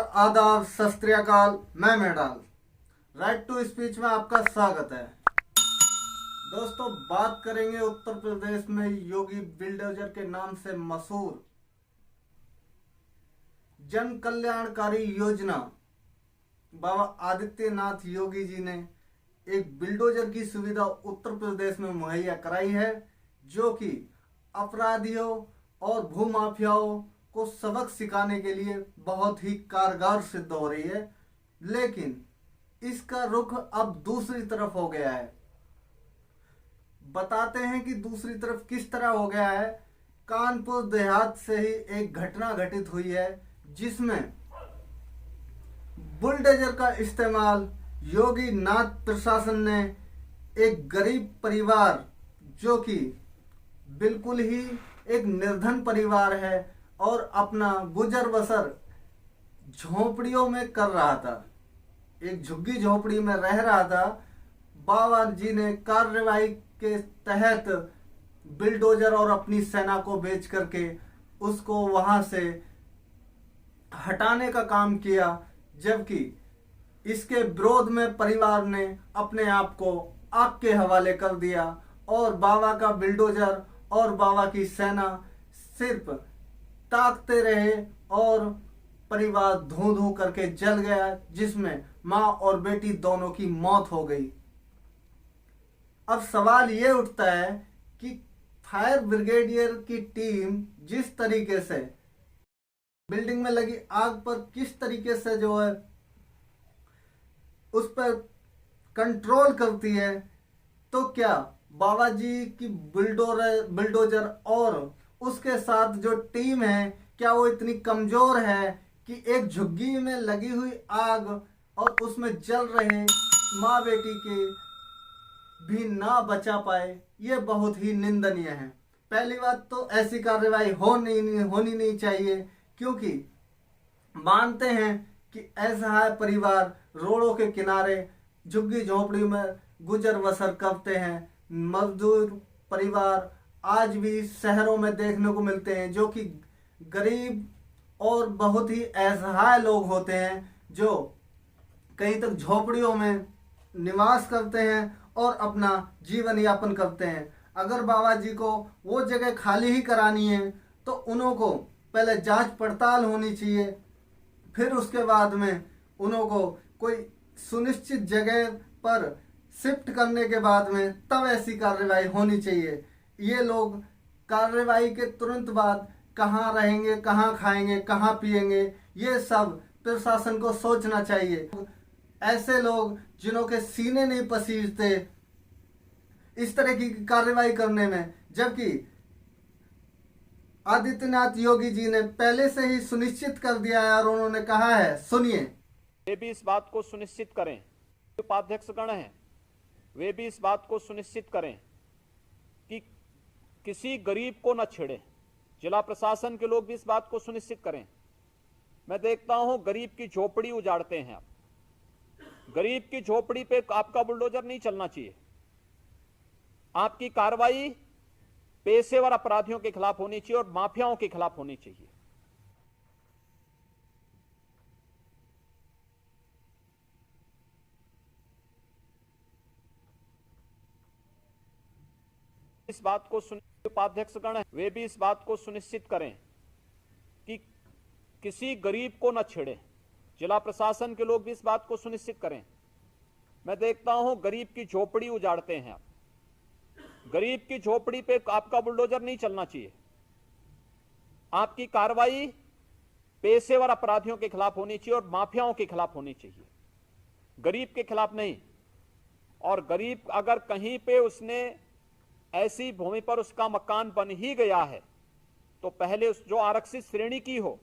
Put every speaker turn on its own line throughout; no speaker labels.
आदाब, सत श्री अकाल। मैं मेडाल राइट टू स्पीच में आपका स्वागत है। दोस्तों, बात करेंगे उत्तर प्रदेश में योगी बिल्डोजर के नाम से मशहूर जन कल्याणकारी योजना बाबा आदित्यनाथ योगी जी ने एक बिल्डोजर की सुविधा उत्तर प्रदेश में मुहैया कराई है, जो कि अपराधियों और भूमाफियाओं को सबक सिखाने के लिए बहुत ही कारगर सिद्ध हो रही है। लेकिन इसका रुख अब दूसरी तरफ हो गया है। बताते हैं कि दूसरी तरफ किस तरह हो गया है। कानपुर देहात से ही एक घटना घटित हुई है, जिसमें बुलडोजर का इस्तेमाल योगी नाथ प्रशासन ने एक गरीब परिवार, जो कि बिल्कुल ही एक निर्धन परिवार है और अपना गुजर बसर झोपड़ियों में कर रहा था, एक झुग्गी झोपड़ी में रह रहा था। बाबा जी ने कार्रवाई के तहत बिल्डोजर और अपनी सेना को भेज करके उसको वहां से हटाने का काम किया, जबकि इसके विरोध में परिवार ने अपने आप को आग के हवाले कर दिया और बाबा का बिल्डोजर और बाबा की सेना सिर्फ ताकते रहे और परिवार धू धू करके जल गया, जिसमें मां और बेटी दोनों की मौत हो गई। अब सवाल ये उठता है कि फायर ब्रिगेडियर की टीम जिस तरीके से बिल्डिंग में लगी आग पर किस तरीके से जो है उस पर कंट्रोल करती है, तो क्या बाबा जी की बिल्डोजर और उसके साथ जो टीम है, क्या वो इतनी कमजोर है कि एक झुग्गी में लगी हुई आग और उसमें जल रहे माँ बेटी के भी ना बचा पाए? ये बहुत ही निंदनीय है। पहली बात तो ऐसी कार्रवाई होनी नहीं चाहिए, क्योंकि मानते हैं कि असहाय परिवार रोडों के किनारे झुग्गी झोपड़ी में गुजर बसर करते हैं। मजदूर परिवार आज भी शहरों में देखने को मिलते हैं, जो कि गरीब और बहुत ही असहाय लोग होते हैं, जो कहीं तक झोपड़ियों में निवास करते हैं और अपना जीवन यापन करते हैं। अगर बाबा जी को वो जगह खाली ही करानी है, तो उन्हों को पहले जांच पड़ताल होनी चाहिए, फिर उसके बाद में उन्हों को कोई सुनिश्चित जगह पर शिफ्ट करने के बाद में तब ऐसी कार्रवाई होनी चाहिए। ये लोग कार्रवाई के तुरंत बाद कहाँ रहेंगे, कहाँ खाएंगे, कहाँ पिएंगे, ये सब प्रशासन को सोचना चाहिए। ऐसे लोग जिन्हों के सीने नहीं पसीजते इस तरह की कार्रवाई करने में, जबकि आदित्यनाथ योगी जी ने पहले से ही सुनिश्चित कर दिया है और उन्होंने कहा है, सुनिए।
वे भी इस बात को सुनिश्चित करें, उपाध्यक्षगण हैं, वे भी इस बात को सुनिश्चित करें कि किसी गरीब को न छेड़े। जिला प्रशासन के लोग भी इस बात को सुनिश्चित करें। मैं देखता हूं गरीब की झोपड़ी उजाड़ते हैं आप। गरीब की झोपड़ी पे आपका बुलडोजर नहीं चलना चाहिए। आपकी कार्रवाई पेशेवर अपराधियों के खिलाफ होनी चाहिए और माफियाओं के खिलाफ होनी चाहिए। इस बात को उपाध्यक्षगण हैं, वे भी इस बात को सुनिश्चित करें कि किसी गरीब को न छेड़े। जिला प्रशासन के लोग भी इस बात को सुनिश्चित करें। मैं देखता हूं गरीब की झोपड़ी उजाड़ते हैं आप। गरीब की झोपड़ी पे आपका बुलडोजर नहीं चलना चाहिए। आपकी कार्रवाई पेशेवर अपराधियों के खिलाफ होनी चाहिए और माफियाओं के खिलाफ होनी चाहिए, गरीब के खिलाफ नहीं। और गरीब अगर कहीं पे उसने ऐसी भूमि पर उसका मकान बन ही गया है, तो पहले उस जो आरक्षित श्रेणी की हो,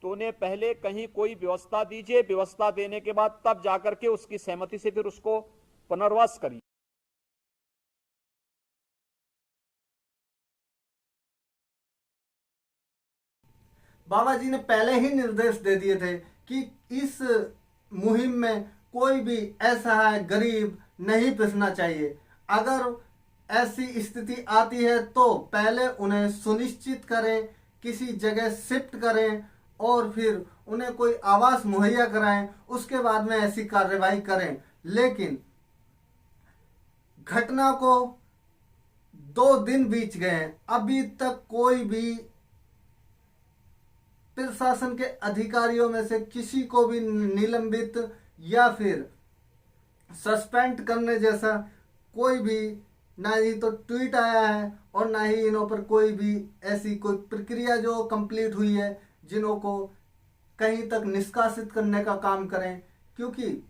तो उन्हें पहले कहीं कोई व्यवस्था दीजिए। व्यवस्था देने के बाद तब जाकर के उसकी सहमति से फिर उसको पुनर्वास करिए।
बाबा जी ने पहले ही निर्देश दे दिए थे कि इस मुहिम में कोई भी असहाय गरीब नहीं पिसना चाहिए। अगर ऐसी स्थिति आती है तो पहले उन्हें सुनिश्चित करें, किसी जगह शिफ्ट करें और फिर उन्हें कोई आवास मुहैया कराएं, उसके बाद में ऐसी कार्रवाई करें। लेकिन घटना को 2 दिन बीत गए हैं, अभी तक कोई भी प्रशासन के अधिकारियों में से किसी को भी निलंबित या फिर सस्पेंड करने जैसा कोई भी ना ही तो ट्वीट आया है और ना ही इन्हों पर कोई भी ऐसी कोई प्रक्रिया जो कंप्लीट हुई है जिन्हों को कहीं तक निष्कासित करने का काम करें। क्योंकि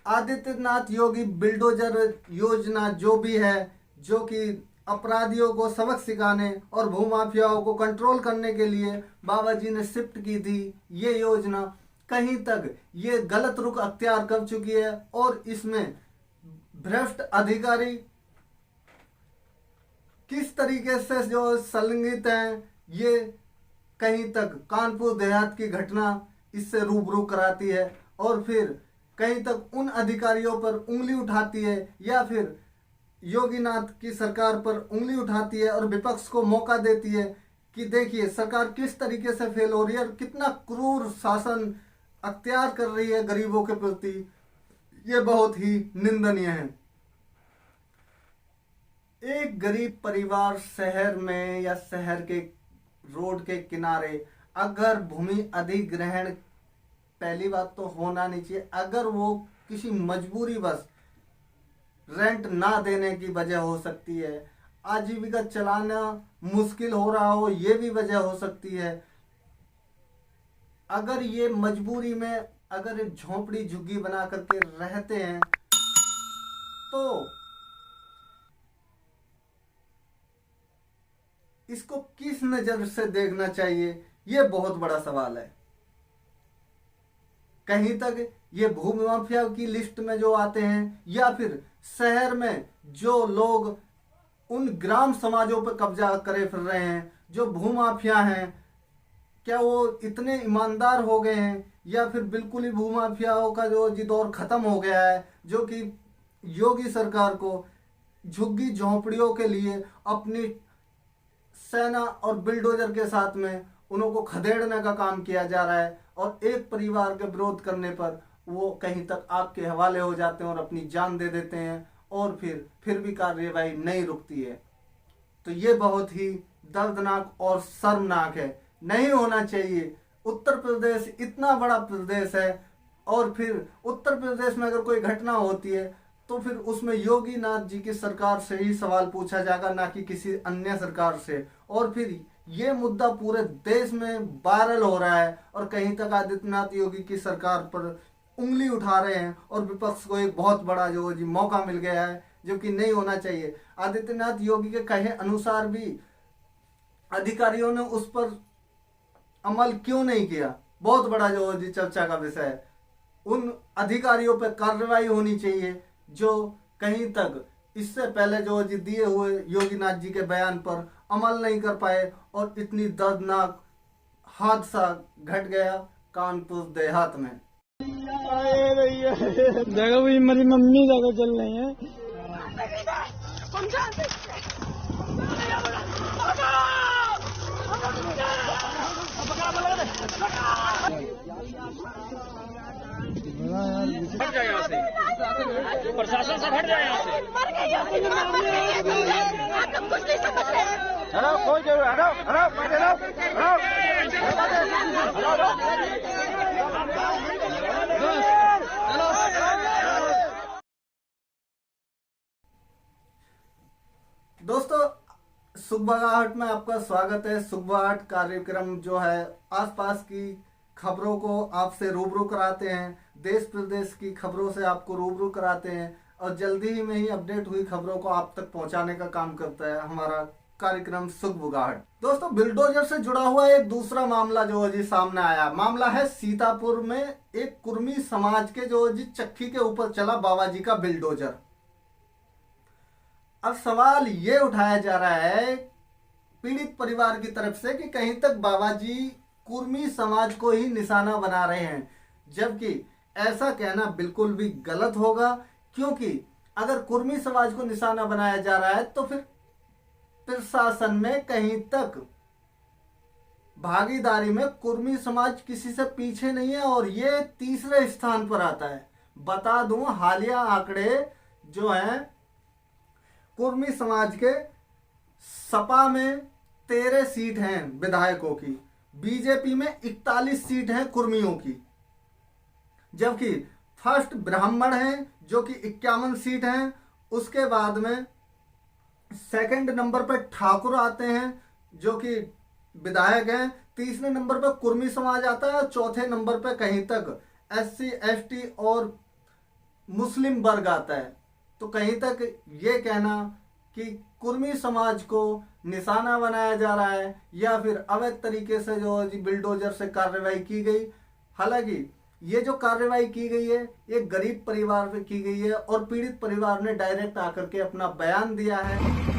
आदित्यनाथ योगी बिल्डोजर योजना जो भी है, जो कि अपराधियों को सबक सिखाने और भूमाफियाओं को कंट्रोल करने के लिए बाबा जी ने शिफ्ट की थी, ये योजना कहीं तक ये गलत रुख अख्तियार कर चुकी है और इसमें भ्रष्ट अधिकारी किस तरीके से जो संलग्नित हैं, ये कहीं तक कानपुर देहात की घटना इससे रूबरू कराती है और फिर कहीं तक उन अधिकारियों पर उंगली उठाती है या फिर योगीनाथ की सरकार पर उंगली उठाती है और विपक्ष को मौका देती है कि देखिए सरकार किस तरीके से फेल हो रही है और कितना क्रूर शासन अख्तियार कर रही है गरीबों के प्रति। ये बहुत ही निंदनीय है। एक गरीब परिवार शहर में या शहर के रोड के किनारे अगर भूमि अधिग्रहण, पहली बात तो होना नहीं चाहिए, अगर वो किसी मजबूरी बस रेंट ना देने की वजह हो सकती है, आजीविका चलाना मुश्किल हो रहा हो, ये भी वजह हो सकती है। अगर ये मजबूरी में अगर एक झोंपड़ी झुग्गी बना करके रहते हैं तो इसको किस नजर से देखना चाहिए, ये बहुत बड़ा सवाल है। कहीं तक ये भूमि माफिया की लिस्ट में जो आते हैं या फिर शहर में जो लोग उन ग्राम समाजों पर कब्जा करे फिर रहे हैं, जो भूमाफिया हैं, क्या वो इतने ईमानदार हो गए हैं या फिर बिल्कुल ही भूमाफियाओं का जो दौर खत्म हो गया है, जो कि योगी सरकार को झुग्गी झोंपड़ियों के लिए अपनी सेना और बिल्डोजर के साथ में उन्हों को खदेड़ने का काम किया जा रहा है और एक परिवार के विरोध करने पर वो कहीं तक आग के हवाले हो जाते हैं और अपनी जान दे देते हैं और फिर भी कार्यवाही नहीं रुकती है। तो ये बहुत ही दर्दनाक और शर्मनाक है, नहीं होना चाहिए। उत्तर प्रदेश इतना बड़ा प्रदेश है और फिर उत्तर प्रदेश में अगर कोई घटना होती है तो फिर उसमें योगी नाथ जी की सरकार से ही सवाल पूछा जाएगा, ना कि किसी अन्य सरकार से। और फिर ये मुद्दा पूरे देश में वायरल हो रहा है और कहीं तक आदित्यनाथ योगी की सरकार पर उंगली उठा रहे हैं और विपक्ष को एक बहुत बड़ा जो जी मौका मिल गया है, जो कि नहीं होना चाहिए। आदित्यनाथ योगी के कहे अनुसार भी अधिकारियों ने उस पर अमल क्यों नहीं किया, बहुत बड़ा जो जी चर्चा का विषय है। उन अधिकारियों पर कार्रवाई होनी चाहिए जो कहीं तक इससे पहले जो जी दिए हुए योगीनाथ जी के बयान पर अमल नहीं कर पाए और इतनी दर्दनाक हादसा घट गया कानपुर देहात में।
देखो भी मेरी मम्मी देखो चल रही है।
प्रशासन से हट जाए यहाँ से। मर गई आप लोग कुछ नहीं समझ रहे।
हटाओ कोई जरूर हटाओ हटाओ
दोस्तों, सुखबगाहट में आपका स्वागत है। सुखबगाहट कार्यक्रम जो है आसपास की खबरों को आपसे रूबरू कराते हैं, देश प्रदेश की खबरों से आपको रूबरू कराते हैं और जल्दी ही में ही अपडेट हुई खबरों को आप तक पहुंचाने का काम करता है हमारा कार्यक्रम सुखबगाहट। दोस्तों, बिल्डोजर से जुड़ा हुआ एक दूसरा मामला जो जी सामने आया, मामला है सीतापुर में एक कुर्मी समाज के जो जी चक्की के ऊपर चला बाबा जी का बिल्डोजर। अब सवाल ये उठाया जा रहा है पीड़ित परिवार की तरफ से कि कहीं तक बाबा जी कुर्मी समाज को ही निशाना बना रहे हैं, जबकि ऐसा कहना बिल्कुल भी गलत होगा। क्योंकि अगर कुर्मी समाज को निशाना बनाया जा रहा है तो फिर प्रशासन में कहीं तक भागीदारी में कुर्मी समाज किसी से पीछे नहीं है और ये तीसरे स्थान पर आता है। बता दूं, हालिया आंकड़े जो हैं कुर्मी समाज के, सपा में 13 सीट हैं विधायकों की, बीजेपी में 41 सीट हैं कुर्मियों की, जबकि फर्स्ट ब्राह्मण हैं जो कि 51 सीट हैं। उसके बाद में सेकंड नंबर पर ठाकुर आते हैं जो कि विधायक हैं, तीसरे नंबर पर कुर्मी समाज आता है और चौथे नंबर पर कहीं तक SC ST और मुस्लिम वर्ग आता है। तो कहीं तक ये कहना कि कुर्मी समाज को निशाना बनाया जा रहा है या फिर अवैध तरीके से जो बिल्डोजर से कार्रवाई की गई। हालांकि ये जो कार्रवाई की गई है ये गरीब परिवार पे की गई है और पीड़ित परिवार ने डायरेक्ट आकर के अपना बयान दिया है।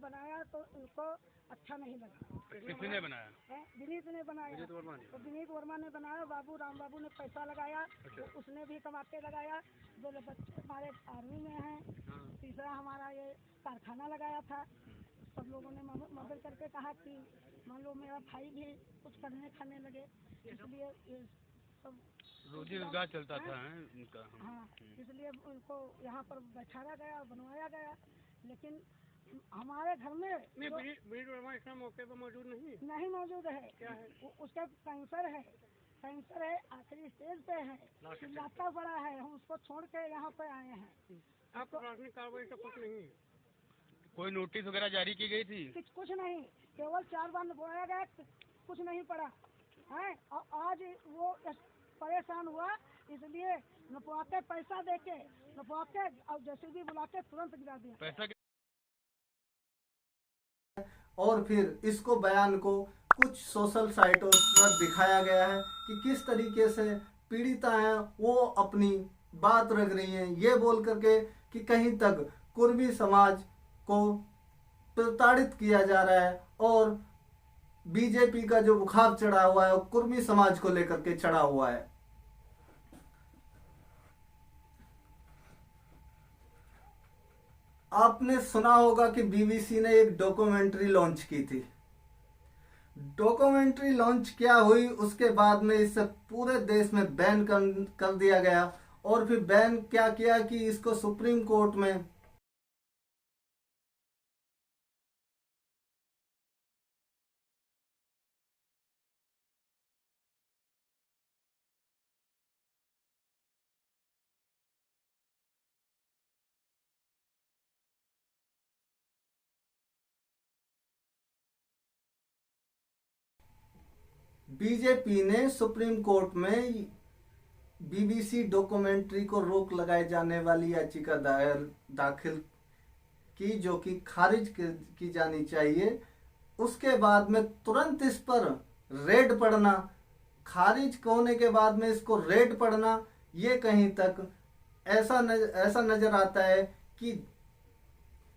बनाया तो उनको अच्छा नहीं लगा।
किसने बनाया?
विनीत ने बनाया, तो विनीत वर्मा ने बनाया। राम बाबू ने पैसा लगाया, तो उसने भी कमाते लगाया। दो बच्चे हमारे आर्मी में हैं, तीसरा हमारा ये कारखाना लगाया था। सब लोगों ने मदद करके कहा कि मान लो मेरा भाई भी कुछ करने खाने लगे, इसलिए ये सब
रोजी रोजगार चलता था उनका।
हाँ, इसलिए उनको यहाँ पर बैठाया गया, बनवाया गया। लेकिन हमारे घर में इतना मौके पर मौजूद नहीं मौजूद है। क्या है? उसका कैंसर है, आखिरी स्टेज पे है, चिल्लाता बड़ा है। हम उसको छोड़ के यहाँ पे आए हैं। आपको प्राथमिक कार्रवाई का कुछ नहीं?
कोई नोटिस वगैरह जारी की गई थी?
कुछ नहीं, केवल 4 बार नपवाया गया, कुछ नहीं पड़ा है। और आज वो परेशान हुआ, इसलिए नपवा के पैसा दे के नपवा के और JCB बुला के तुरंत गिरा दिया
पैसा।
और फिर इसको बयान को कुछ सोशल साइटों पर दिखाया गया है कि किस तरीके से पीड़िता हैं वो अपनी बात रख रही हैं, ये बोल करके कि कहीं तक कुर्मी समाज को प्रताड़ित किया जा रहा है और बीजेपी का जो बुखार चढ़ा हुआ है वो कुर्मी समाज को लेकर के चढ़ा हुआ है। आपने सुना होगा कि BBC ने एक डॉक्यूमेंट्री लॉन्च की थी। डॉक्यूमेंट्री लॉन्च क्या हुई, उसके बाद में इसे पूरे देश में बैन कर दिया गया और फिर बैन क्या किया कि इसको सुप्रीम कोर्ट में बीजेपी ने सुप्रीम कोर्ट में BBC डॉक्यूमेंट्री को रोक लगाए जाने वाली याचिका दाखिल की, जो कि खारिज की जानी चाहिए। उसके बाद में तुरंत इस पर रेड पड़ना, खारिज होने के बाद में इसको रेड पड़ना, ये कहीं तक ऐसा नजर आता है कि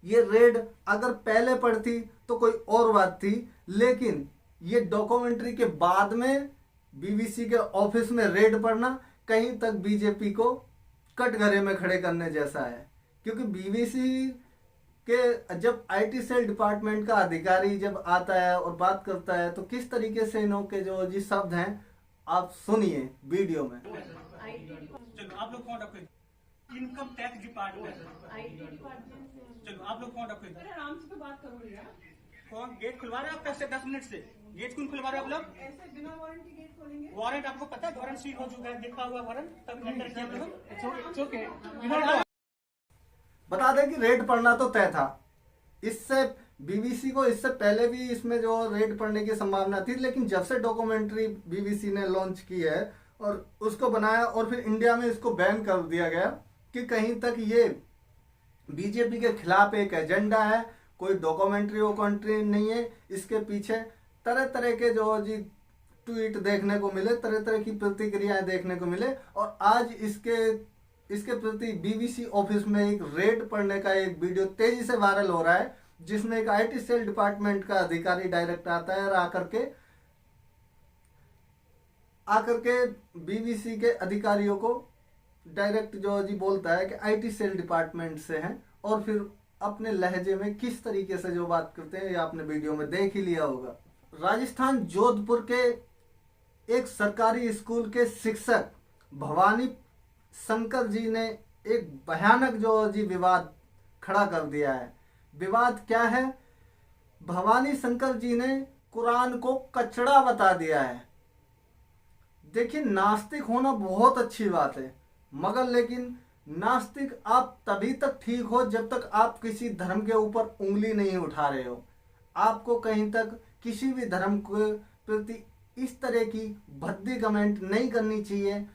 ये रेड अगर पहले पड़ती तो कोई और बात थी, लेकिन ये डॉक्यूमेंट्री के बाद में BBC के ऑफिस में रेड पड़ना कहीं तक बीजेपी को कटघरे में खड़े करने जैसा है। क्योंकि BBC के जब IT सेल डिपार्टमेंट का अधिकारी जब आता है और बात करता है तो किस तरीके से इनके जो जी शब्द हैं आप सुनिए वीडियो में।
आप लोग कौन रखे? Income tax department. चलो आप लोग कौन रखे?
आराम से तो बात करो यार।
कौन गेट खुलवा रहे हैं आप? कैसे 10 मिनट से गेट क्यों खुलवा रहे हैं आप लोग?
ऐसे बिना वारंट के गेट खोलेंगे?
वारंट आपको पता है? वारंट सील हो चुका है, देखा हुआ वारंट, तब एंटर किया हम लोग।
बता दें कि रेड पड़ना तो तय था। इससे BBC को इससे पहले भी इसमें जो रेड पड़ने की संभावना थी, लेकिन जब से डॉक्यूमेंट्री BBC ने लॉन्च की है और उसको बनाया और फिर इंडिया में इसको बैन कर दिया गया कि कहीं तक ये बीजेपी के खिलाफ एक एजेंडा है, कोई डॉक्यूमेंट्री वॉकमेंट्री नहीं है, इसके पीछे तरह तरह के जो जी ट्वीट देखने को मिले, तरह तरह की प्रतिक्रियाएं देखने को मिले। और आज इसके प्रति बीबीसी ऑफिस में एक रेड पड़ने का एक वीडियो तेजी से वायरल हो रहा है, जिसमें एक आईटी सेल डिपार्टमेंट का अधिकारी डायरेक्ट आता है और आकर के बीबीसी के अधिकारियों को डायरेक्ट जो जी बोलता है कि आईटी सेल डिपार्टमेंट से हैं, और फिर अपने लहजे में किस तरीके से जो बात करते हैं ये आपने वीडियो में देख ही लिया होगा। राजस्थान जोधपुर के एक सरकारी स्कूल के शिक्षक भवानी शंकर जी ने एक भयानक जो जी विवाद खड़ा कर दिया है। विवाद क्या है? भवानी शंकर जी ने कुरान को कचड़ा बता दिया है। देखिए, नास्तिक होना बहुत अच्छी बात है, मगर लेकिन नास्तिक आप तभी तक ठीक हो जब तक आप किसी धर्म के ऊपर उंगली नहीं उठा रहे हो। आपको कहीं तक किसी भी धर्म के प्रति इस तरह की भद्दी कमेंट नहीं करनी चाहिए।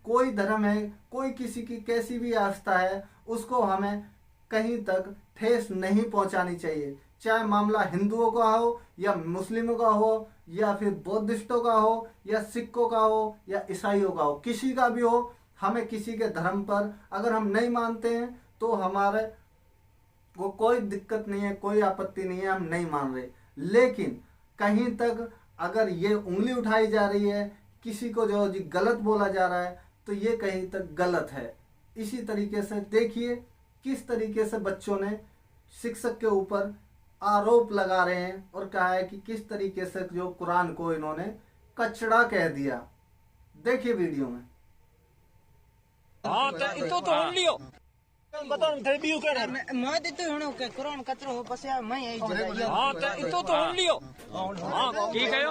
कोई धर्म है, कोई किसी की कैसी भी आस्था है, उसको हमें कहीं तक ठेस नहीं पहुंचानी चाहिए, चाहे मामला हिंदुओं का हो या मुस्लिमों का हो या फिर बौद्धिस्टों का हो या सिखों का हो या ईसाइयों का हो, किसी का भी हो। हमें किसी के धर्म पर अगर हम नहीं मानते हैं तो हमारे को कोई दिक्कत नहीं है, कोई आपत्ति नहीं है, हम नहीं मान रहे। लेकिन कहीं तक अगर ये उंगली उठाई जा रही है, किसी को जो जी गलत बोला जा रहा है, तो ये कहीं तक गलत है। इसी तरीके से देखिए किस तरीके से बच्चों ने शिक्षक के ऊपर आरोप लगा रहे हैं और कहा है कि किस तरीके से जो कुरान को इन्होंने कचड़ा कह दिया। देखिए वीडियो में।
हाँ तो होन लियो बताओ थे बियू के
मैं देते हूं के कुरान कचरो हो बस यार मैं यही जगह
हाँ तो होन लियो हाँ ठीक है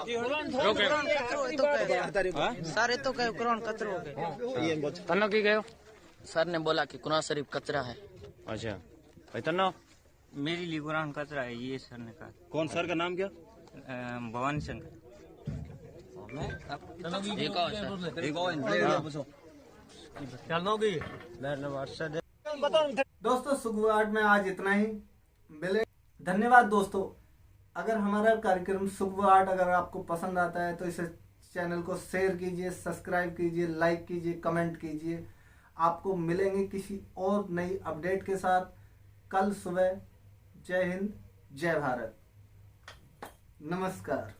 रोके
सारे तो कहे कुरान कचरो हो गए।
तन्नो की गयो
सर ने बोला कि कुरान शरीफ कचरा है।
अच्छा भाई तन्नो
मेरे लिए कुरान कचरा है, ये सर ने कहा।
कौन सर का नाम क्या?
भवानी शंकर।
दोस्तों सुखवाट में आज इतना ही मिले। धन्यवाद दोस्तों। अगर हमारा कार्यक्रम सुखवाट अगर आपको पसंद आता है तो इसे चैनल को शेयर कीजिए, सब्सक्राइब कीजिए, लाइक कीजिए, कमेंट कीजिए। आपको मिलेंगे किसी और नई अपडेट के साथ कल सुबह। जय हिंद, जय भारत, नमस्कार।